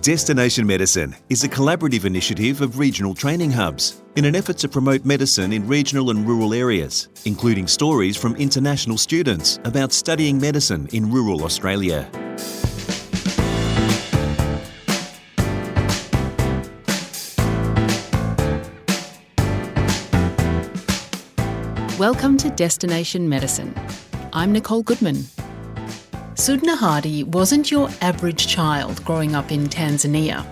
Destination Medicine is a collaborative initiative of regional training hubs in an effort to promote medicine in regional and rural areas, including stories from international students about studying medicine in rural Australia. Welcome to Destination Medicine. I'm Nicole Goodman. Suud Nahdi wasn't your average child growing up in Tanzania.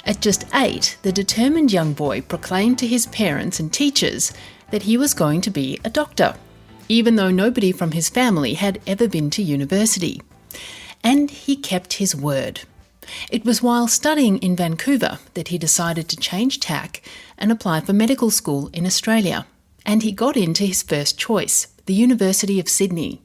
At just 8, the determined young boy proclaimed to his parents and teachers that he was going to be a doctor, even though nobody from his family had ever been to university. And he kept his word. It was while studying in Vancouver that he decided to change tack and apply for medical school in Australia. And he got into his first choice, the University of Sydney.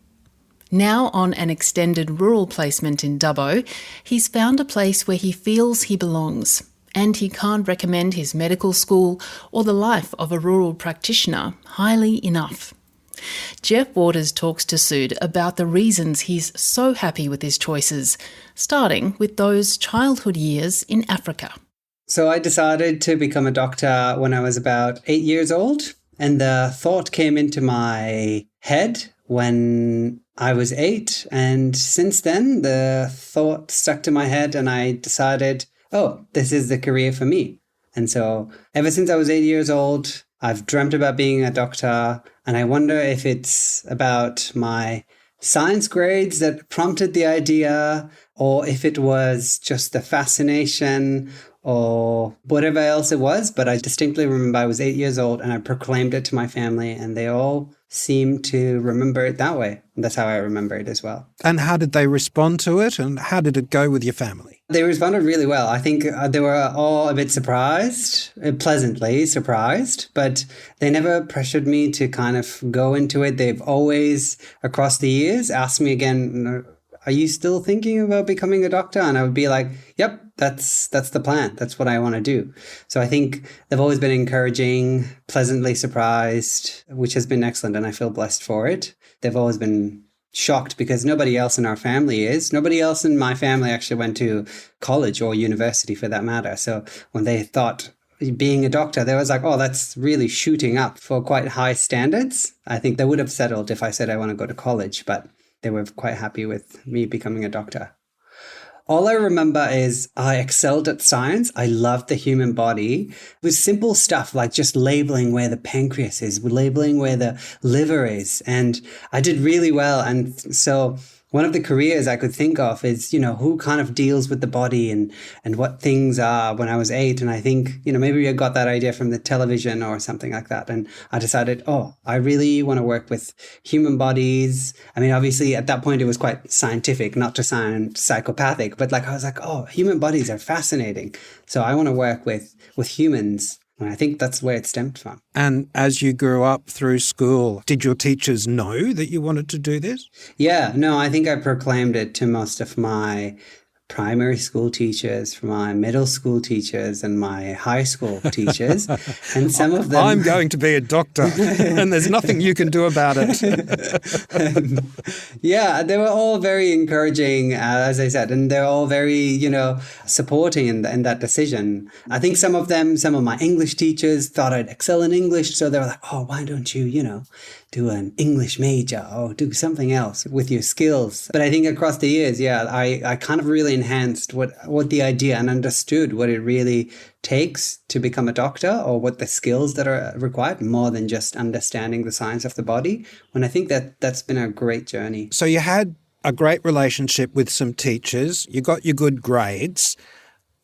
Now on an extended rural placement in Dubbo, he's found a place where he feels he belongs, and he can't recommend his medical school or the life of a rural practitioner highly enough. Jeff Waters talks to Suud about the reasons he's so happy with his choices, starting with those childhood years in Africa. So I decided to become a doctor when I was about 8 years old, and the thought came into my head when I was 8, and since then the thought stuck to my head and I decided, this is the career for me. And so ever since I was 8 years old, I've dreamt about being a doctor, and I wonder if it's about my science grades that prompted the idea, or if it was just the fascination or whatever else it was. But I distinctly remember I was 8 years old and I proclaimed it to my family, and they all seem to remember it that way. And that's how I remember it as well. And how did they respond to it, and how did it go with your family? They responded really well. I think they were all a bit surprised, pleasantly surprised, but they never pressured me to kind of go into it. They've always, across the years, asked me again, are you still thinking about becoming a doctor? And I would be like, yep, that's the plan. That's what I want to do. So I think they've always been encouraging, pleasantly surprised, which has been excellent. And I feel blessed for it. They've always been shocked because nobody else in our family is. Nobody else in my family actually went to college or university for that matter. So when they thought being a doctor, they was like, that's really shooting up for quite high standards. I think they would have settled if I said I want to go to college, but they were quite happy with me becoming a doctor. All I remember is I excelled at science. I loved the human body. It was simple stuff like just labeling where the pancreas is, labeling where the liver is. And I did really well. And so one of the careers I could think of is, who kind of deals with the body and what things are when I was 8. And I think, maybe I got that idea from the television or something like that. And I decided, I really want to work with human bodies. I mean, obviously at that point it was quite scientific, not to sound psychopathic, but I was like, human bodies are fascinating. So I want to work with humans. And I think that's where it stemmed from. And as you grew up through school, did your teachers know that you wanted to do this? Yeah, no, I think I proclaimed it to most of my primary school teachers, my middle school teachers, and my high school teachers. And some of them... I'm going to be a doctor, and there's nothing you can do about it. Yeah, they were all very encouraging, as I said, and they're all very, supporting in that decision. I think some of my English teachers thought I'd excel in English, so they were like, why don't you, do an English major or do something else with your skills. But I think across the years, I kind of really enhanced what the idea and understood what it really takes to become a doctor, or what the skills that are required, more than just understanding the science of the body. And I think that's been a great journey. So you had a great relationship with some teachers. You got your good grades.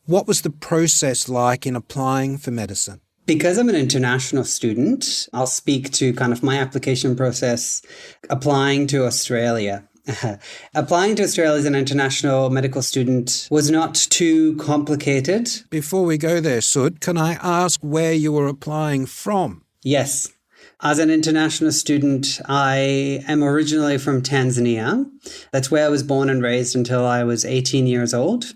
What was the process like in applying for medicine? Because I'm an international student, I'll speak to kind of my application process applying to Australia. Applying to Australia as an international medical student was not too complicated. Before we go there, Suud, can I ask where you were applying from? Yes. As an international student, I am originally from Tanzania. That's where I was born and raised until I was 18 years old.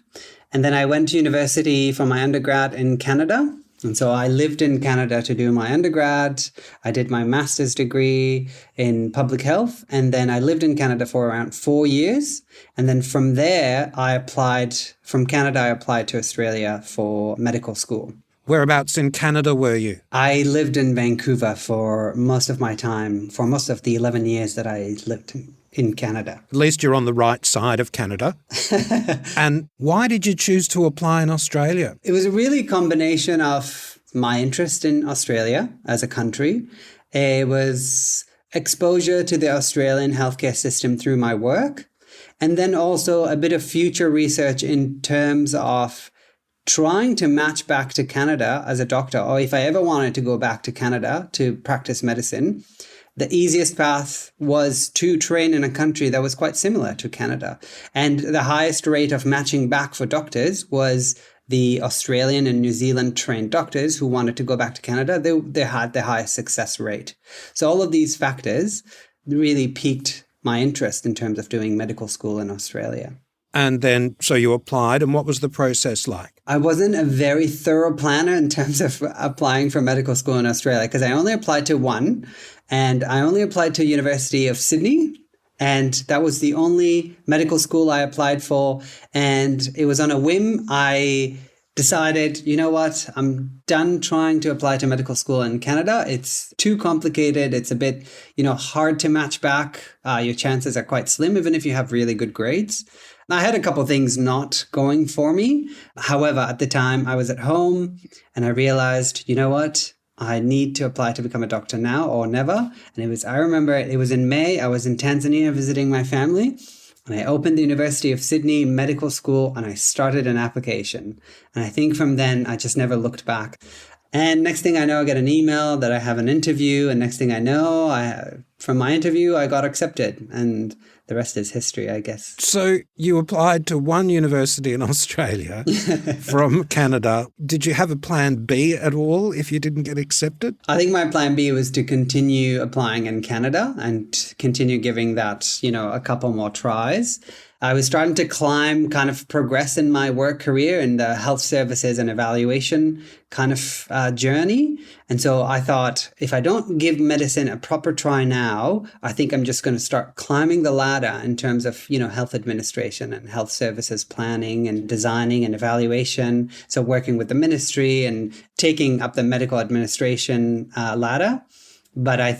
And then I went to university for my undergrad in Canada. And so I lived in Canada to do my undergrad. I did my master's degree in public health. And then I lived in Canada for around 4 years. And then from there, from Canada, I applied to Australia for medical school. Whereabouts in Canada were you? I lived in Vancouver for most of my time, for most of the 11 years that I lived in Canada. At least you're on the right side of Canada. And why did you choose to apply in Australia? It was a really combination of my interest in Australia as a country. It was exposure to the Australian healthcare system through my work, and then also a bit of future research in terms of trying to match back to Canada as a doctor, or if I ever wanted to go back to Canada to practice medicine, the easiest path was to train in a country that was quite similar to Canada. And the highest rate of matching back for doctors was the Australian and New Zealand trained doctors who wanted to go back to Canada. They had the highest success rate. So all of these factors really piqued my interest in terms of doing medical school in Australia. And then, so you applied, and what was the process like? I wasn't a very thorough planner in terms of applying for medical school in Australia because I only applied to one, and I only applied to University of Sydney, and that was the only medical school I applied for, and it was on a whim. I decided, you know what, I'm done trying to apply to medical school in Canada. It's too complicated. It's a bit, hard to match back. Your chances are quite slim, even if you have really good grades. I had a couple of things not going for me. However, at the time I was at home and I realized, you know what, I need to apply to become a doctor now or never. And I remember it was in May. I was in Tanzania visiting my family. And I opened the University of Sydney Medical School and I started an application. And I think from then, I just never looked back. And next thing I know, I get an email that I have an interview. And next thing I know, from my interview, I got accepted. And the rest is history, I guess. So you applied to one university in Australia from Canada. Did you have a plan B at all if you didn't get accepted? I think my plan B was to continue applying in Canada and continue giving that, a couple more tries. I was starting to progress in my work career in the health services and evaluation kind of journey. And so I thought, if I don't give medicine a proper try now, I think I'm just going to start climbing the ladder in terms of, health administration and health services planning and designing and evaluation. So working with the ministry and taking up the medical administration ladder. But I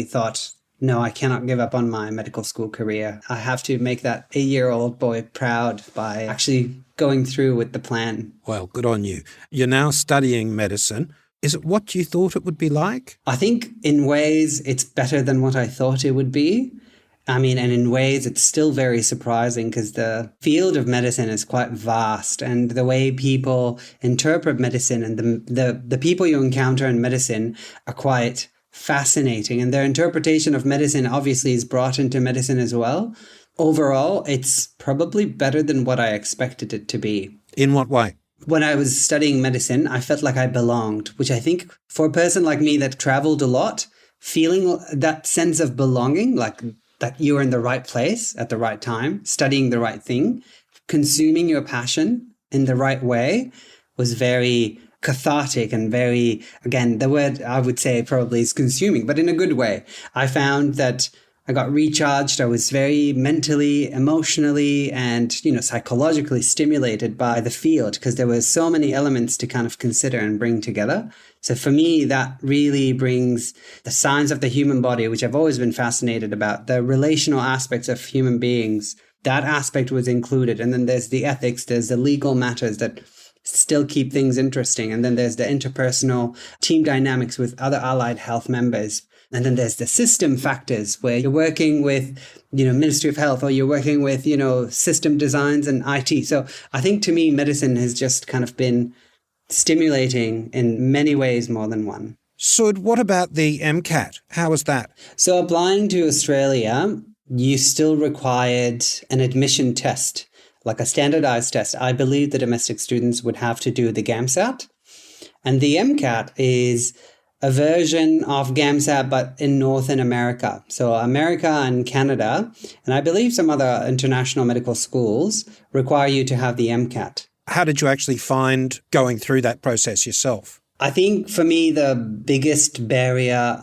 thought, no, I cannot give up on my medical school career. I have to make that 8-year-old boy proud by actually going through with the plan. Well, good on you. You're now studying medicine. Is it what you thought it would be like? I think in ways it's better than what I thought it would be. And in ways it's still very surprising because the field of medicine is quite vast, and the way people interpret medicine and the people you encounter in medicine are quite fascinating, and their interpretation of medicine obviously is brought into medicine as well. Overall, it's probably better than what I expected it to be. In what way? When I was studying medicine, I felt like I belonged, which I think for a person like me that traveled a lot, feeling that sense of belonging, like that you were in the right place at the right time, studying the right thing, consuming your passion in the right way was very cathartic and very, again, the word I would say probably is consuming, but in a good way. I found that I got recharged. I was very mentally, emotionally, and, psychologically stimulated by the field because there were so many elements to kind of consider and bring together. So for me, that really brings the science of the human body, which I've always been fascinated about, the relational aspects of human beings. That aspect was included. And then there's the ethics, there's the legal matters that still keep things interesting. And then there's the interpersonal team dynamics with other allied health members. And then there's the system factors where you're working with, Ministry of Health, or you're working with, system designs and IT. So I think to me, medicine has just kind of been stimulating in many ways more than one. Suud, what about the MCAT? How was that? So applying to Australia, you still required an admission test, like a standardized test. I believe the domestic students would have to do the GAMSAT. And the MCAT is a version of GAMSAT, but in Northern America. So America and Canada, and I believe some other international medical schools require you to have the MCAT. How did you actually find going through that process yourself? I think for me, the biggest barrier,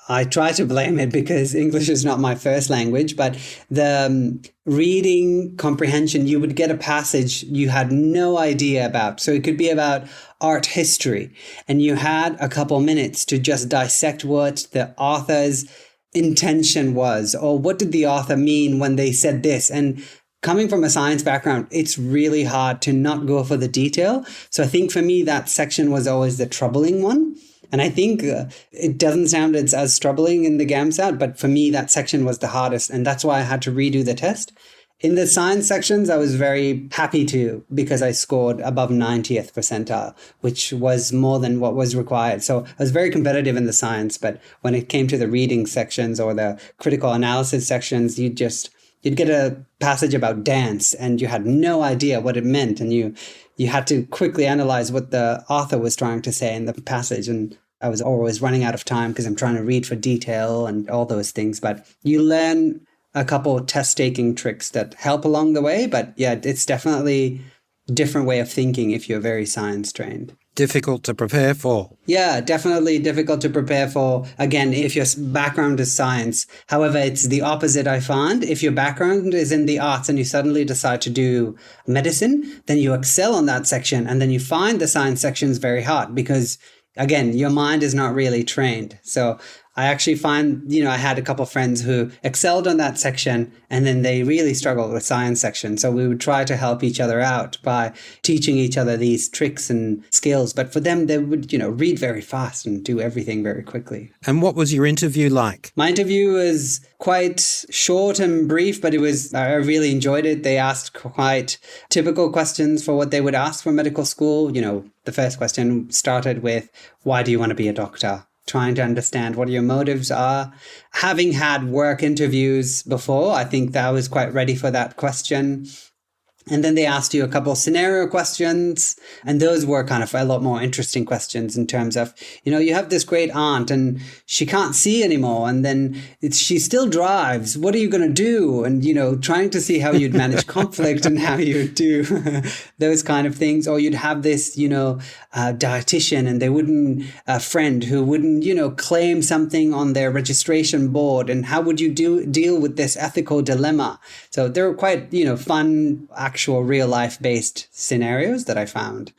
I try to blame it because English is not my first language, but the reading comprehension, you would get a passage you had no idea about. So it could be about art history, and you had a couple minutes to just dissect what the author's intention was, or what did the author mean when they said this. And coming from a science background, it's really hard to not go for the detail. So I think for me, that section was always the troubling one. And I think it doesn't sound as troubling in the GAMSAT, but for me, that section was the hardest. And that's why I had to redo the test. In the science sections, I was very happy to, because I scored above 90th percentile, which was more than what was required. So I was very competitive in the science. But when it came to the reading sections or the critical analysis sections, you'd get a passage about dance and you had no idea what it meant. And you had to quickly analyze what the author was trying to say in the passage. And I was always running out of time because I'm trying to read for detail and all those things. But you learn a couple test-taking tricks that help along the way. But yeah, it's definitely a different way of thinking if you're very science trained. Difficult to prepare for. Yeah, definitely difficult to prepare for. Again, if your background is science. However, it's the opposite I find. If your background is in the arts and you suddenly decide to do medicine, then you excel on that section. And then you find the science sections very hard because, again, your mind is not really trained. So I actually find, I had a couple of friends who excelled on that section and then they really struggled with science section. So we would try to help each other out by teaching each other these tricks and skills. But for them, they would, read very fast and do everything very quickly. And what was your interview like? My interview was quite short and brief, but I really enjoyed it. They asked quite typical questions for what they would ask for medical school. The first question started with, why do you want to be a doctor? Trying to understand what your motives are. Having had work interviews before, I think that I was quite ready for that question. And then they asked you a couple of scenario questions. And those were kind of a lot more interesting questions in terms of, you have this great aunt and she can't see anymore. And then she still drives. What are you going to do? And, trying to see how you'd manage conflict and how you'd do those kind of things. Or you'd have this, dietitian and they wouldn't, a friend who wouldn't, claim something on their registration board. And how would you deal with this ethical dilemma? So they were quite, fun, actual real life based scenarios that I found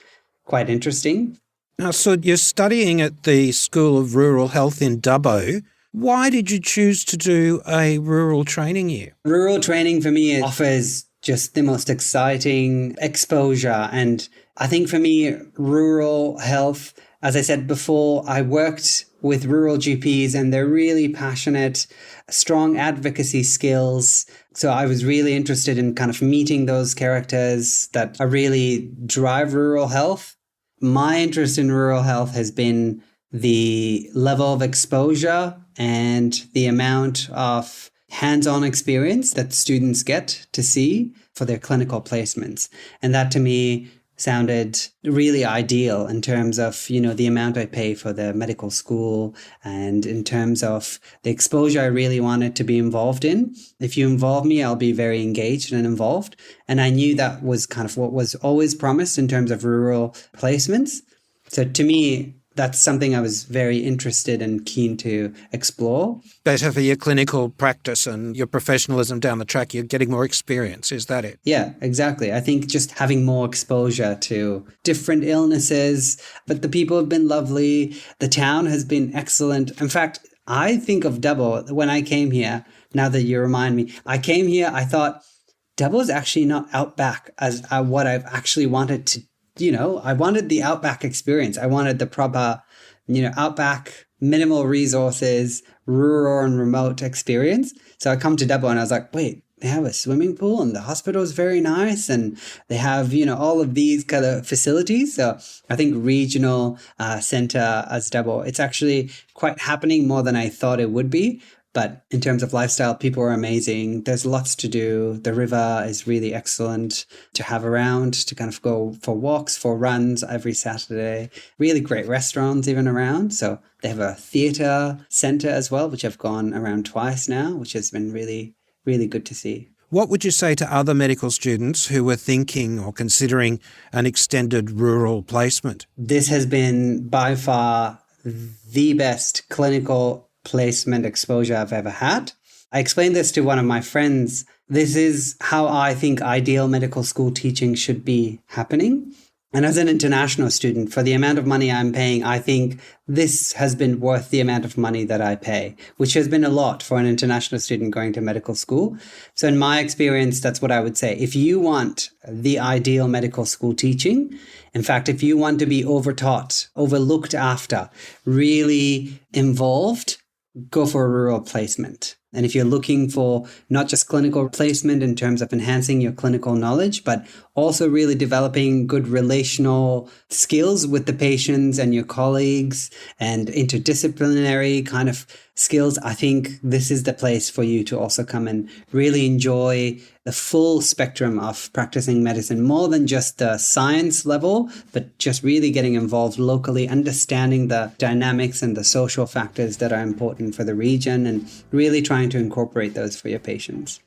quite interesting. Now, Suud, you're studying at the School of Rural Health in Dubbo. Why did you choose to do a rural training year? Rural training for me offers just the most exciting exposure. And I think for me, rural health, as I said before, I worked with rural GPs and they're really passionate, strong advocacy skills. So I was really interested in kind of meeting those characters that really drive rural health. My interest in rural health has been the level of exposure and the amount of hands-on experience that students get to see for their clinical placements. And that to me sounded really ideal in terms of, the amount I pay for the medical school and in terms of the exposure I really wanted to be involved in. If you involve me, I'll be very engaged and involved. And I knew that was kind of what was always promised in terms of rural placements. So to me, that's something I was very interested and keen to explore. Better for your clinical practice and your professionalism down the track, you're getting more experience, is that it? Yeah, exactly. I think just having more exposure to different illnesses, but the people have been lovely. The town has been excellent. In fact, I think of Dubbo when I came here, now that you remind me, I came here, I thought Dubbo is actually not outback as what I've actually wanted to. I wanted the outback experience. I wanted the proper, outback, minimal resources, rural and remote experience. So I come to Dubbo and I was like, wait, they have a swimming pool and the hospital is very nice. And they have, all of these kind of facilities. So I think regional center as Dubbo, it's actually quite happening more than I thought it would be. But in terms of lifestyle, people are amazing. There's lots to do. The river is really excellent to have around, to kind of go for walks, for runs every Saturday. Really great restaurants even around. So they have a theatre centre as well, which I've gone around twice now, which has been really, really good to see. What would you say to other medical students who were thinking or considering an extended rural placement? This has been by far the best clinical placement exposure I've ever had. I explained this to one of my friends. This is how I think ideal medical school teaching should be happening. And as an international student, for the amount of money I'm paying, I think this has been worth the amount of money that I pay, which has been a lot for an international student going to medical school. So in my experience, that's what I would say. If you want the ideal medical school teaching, in fact, if you want to be overtaught, overlooked after, really involved, go for a rural placement. And if you're looking for not just clinical placement in terms of enhancing your clinical knowledge, but also really developing good relational skills with the patients and your colleagues and interdisciplinary kind of skills, I think this is the place for you to also come and really enjoy the full spectrum of practicing medicine, more than just the science level, but just really getting involved locally, understanding the dynamics and the social factors that are important for the region and really trying to incorporate those for your patients.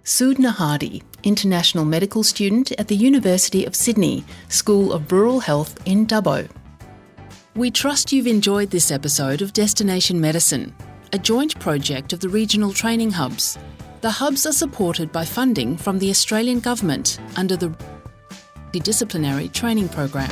Suud Nahdi, international medical student at the University of Sydney, School of Rural Health in Dubbo. We trust you've enjoyed this episode of Destination Medicine, a joint project of the regional training hubs. The hubs are supported by funding from the Australian Government under the Disciplinary Training Program.